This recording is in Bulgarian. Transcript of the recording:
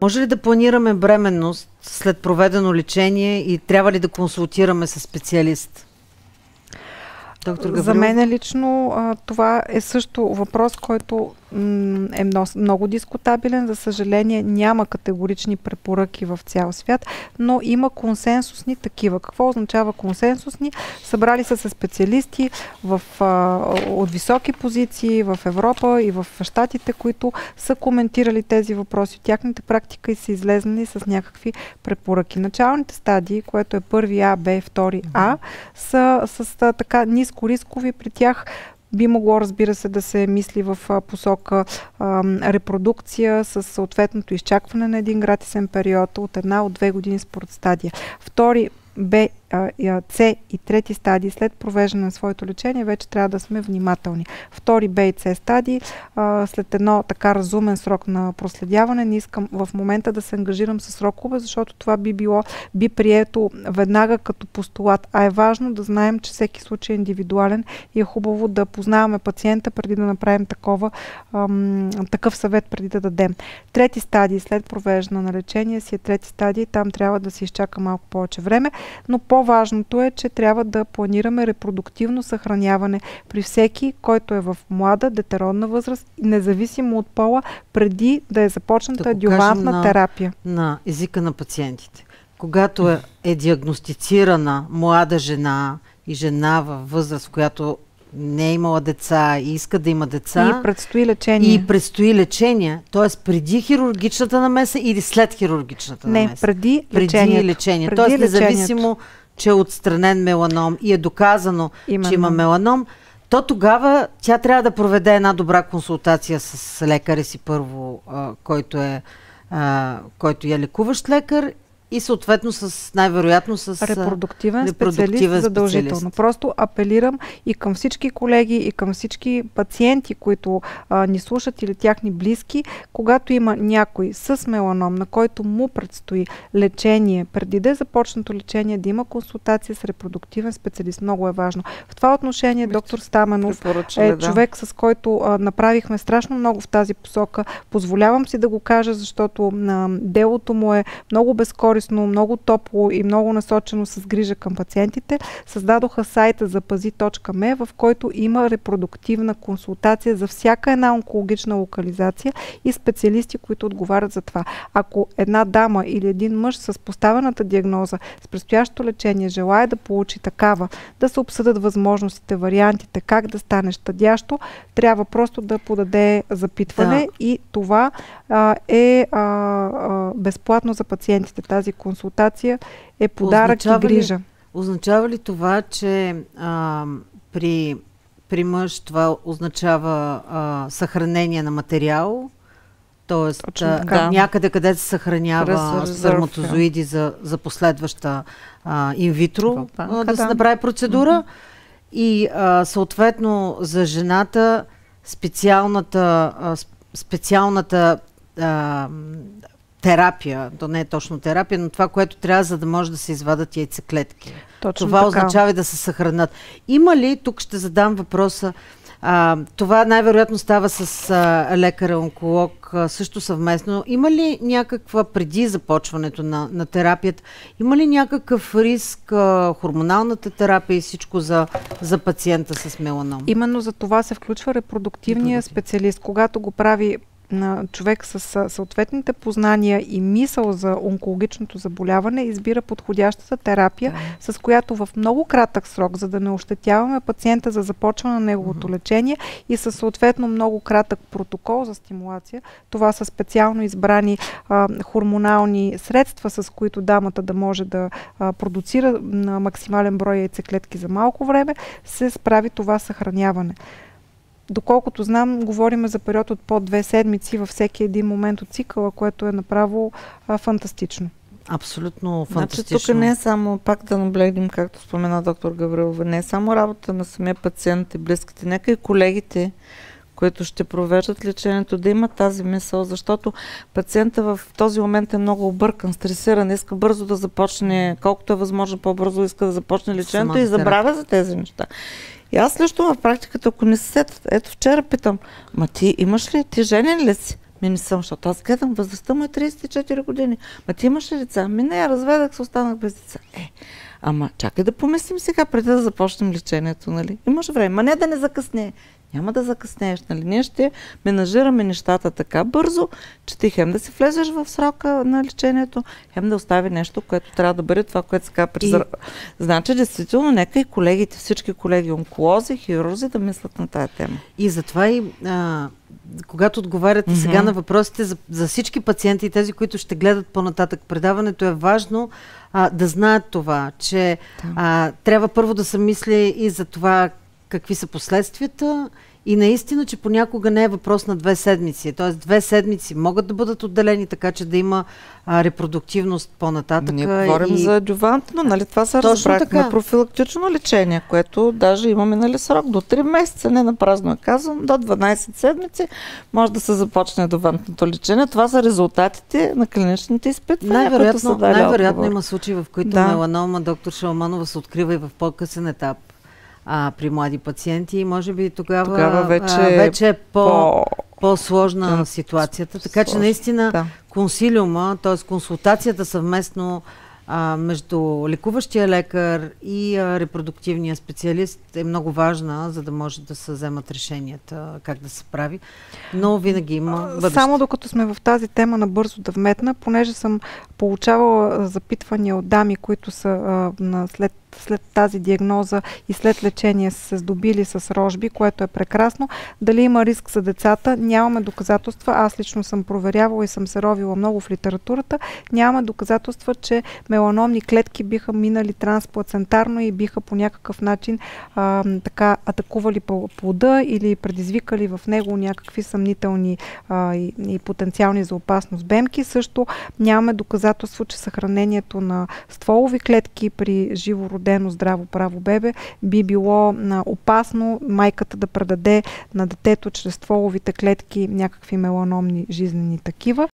Може ли да планираме бременност след проведено лечение и трябва ли да консултираме с специалист? Доктор Гаврилов? За мен лично това е също въпрос, който е много дискутабилен. За съжаление няма категорични препоръки в цял свят, но има консенсусни такива. Какво означава консенсусни? Събрали са се специалисти от високи позиции в Европа и в Щатите, които са коментирали тези въпроси. Тяхните практика и са излезнали с някакви препоръки. Началните стадии, което е първи А, Б, втори А, са с така ниско рискови. При тях би могло, разбира се, да се мисли в посока репродукция с съответното изчакване на един гратисен период от 1-2 години според стадия. Втори Б, С и трети стадии след провеждане на своето лечение вече трябва да сме внимателни. Втори Б и С стадии след едно така разумен срок на проследяване, не искам в момента да се ангажирам с срокове, защото това би прието веднага като постулат, а е важно да знаем, че всеки случай е индивидуален и е хубаво да познаваме пациента преди да направим такъв съвет преди да дадем. Трети стадии след провеждане на лечение си е трети стадии, там трябва да се изчака малко повече време, но по-важното е, че трябва да планираме репродуктивно съхраняване при всеки, който е в млада детеродна възраст, независимо от пола, преди да е започната адювантна терапия. На езика на пациентите. Когато е диагностицирана млада жена и жена във възраст, в която не е имала деца и иска да има деца. И предстои лечение. Т.е. преди хирургичната намеса или след хирургичната намеса? Не, преди лечение. Т.е. независимо, че е отстранен меланом и е доказано, че има меланом, то тогава тя трябва да проведе една добра консултация с лекаря си първо, който е лекуващ лекар, и съответно най-вероятно с репродуктивен специалист задължително. Просто апелирам и към всички колеги, и към всички пациенти, които ни слушат или тяхни близки, когато има някой с меланом, на който му предстои лечение, преди да е започнато лечение, да има консултация с репродуктивен специалист. Много е важно. В това отношение доктор Стаменов е човек, с който направихме страшно много в тази посока. Позволявам си да го кажа, защото делото му е много безкорисно, много топло и много насочено с грижа към пациентите. Създадоха сайта запази.me, в който има репродуктивна консултация за всяка една онкологична локализация и специалисти, които отговарят за това. Ако една дама или един мъж с поставената диагноза, с предстоящо лечение желае да получи такава, да се обсъдят възможностите, вариантите, как да стане щадящо, трябва просто да подаде запитване и това е безплатно за пациентите. Тази консултация е подарък и грижа. Означава ли това, че при мъж това означава съхранение на материал? Тоест някъде, където се съхранява сперматозоиди за последваща инвитро, да се направи процедура. И съответно за жената специалната терапия, то не е точно терапия, но това, което трябва, за да може да се извадат яйцеклетки. Това означава и да се съхранят. Има ли, тук ще задам въпроса, това най-вероятно става с лекаря-онколог също съвместно. Има ли някаква, преди започването на терапията, има ли някакъв риск хормоналната терапия и всичко за пациента с меланом? Именно за това се включва репродуктивния специалист, когато го прави на човек с съответните познания и мисъл за онкологичното заболяване, избира подходящата терапия, с която в много кратък срок, за да не ощетяваме пациента за започване на неговото лечение и със съответно много кратък протокол за стимулация. Това са специално избрани хормонални средства, с които дамата да може да продуцира на максимален брой яйцеклетки за малко време, се справи това съхраняване. Доколкото знам, говорим за период от по 2 седмици във всеки един момент от цикъла, което е направо фантастично. Абсолютно фантастично. Значи, тук не е само, пак да наблегнем, както спомена доктор Гаврилова, не е само работа на самия пациент и близките, нека и колегите, които ще провеждат лечението, да имат тази мисъл, защото пациента в този момент е много объркан, стресиран, иска бързо да започне, колкото е възможно по-бързо иска да започне лечението и забравя за тези неща. И аз лично в практиката, ако не се сетят, ето вчера питам, ти имаш ли, ти женен ли си? Не съм, защото аз гледам, възрастта му е 34 години. Ма ти имаш ли деца? Не, я разведах се, останах без деца. Ама чакай да помислим сега, преди да започнем лечението, нали? Имаш време. Ма не да не закъсне. Няма да закъснееш, нали? Ние ще менажираме нещата така бързо, че ти хем да си влезеш в срока на лечението, хем да остави нещо, което трябва да бъде това, което се казва Значи, действително, нека и колегите, всички колеги онколози, хирурзи да мислят на тая тема. И затова и когато отговаряте сега на въпросите за всички пациенти и тези, които ще гледат по-нататък предаването, е важно да знаят това, че трябва първо да се мисли и за това какви са последствията и наистина, че понякога не е въпрос на 2 седмици. Т.е. 2 седмици могат да бъдат отделени, така че да има репродуктивност по-нататък. Ние говорим за адювантно, нали? Това се разбрахме профилактично лечение, което даже имаме, нали, срок до 3 месеца, не напразно е казвам, до 12 седмици може да се започне адювантното лечение. Това са резултатите на клиничните изпитвания, които са дали най-вероятно има случаи, в които меланома, доктор Шаламанова, се открива и в по-късен етап при млади пациенти и може би тогава вече е по-сложна ситуацията. Така че наистина консилиума, т.е. консултацията съвместно между лекуващия лекар и репродуктивния специалист е много важна, за да може да се вземат решенията как да се прави. Но винаги има бъдеще. Само докато сме в тази тема, набързо да вметна, понеже съм получавала запитвания от дами, които са след тази диагноза и след лечение са се здобили с рожби, което е прекрасно. Дали има риск за децата? Нямаме доказателства. Аз лично съм проверявала и съм се ровила много в литературата. Нямаме доказателства, че меланомни клетки биха минали трансплацентарно и биха по някакъв начин така атакували плода или предизвикали в него някакви съмнителни и потенциални за опасност бемки. Също нямаме доказателство, че съхранението на стволови клетки при живородено здраво право бебе би било опасно майката да предаде на детето чрез стволовите клетки някакви меланомни жизнени такива.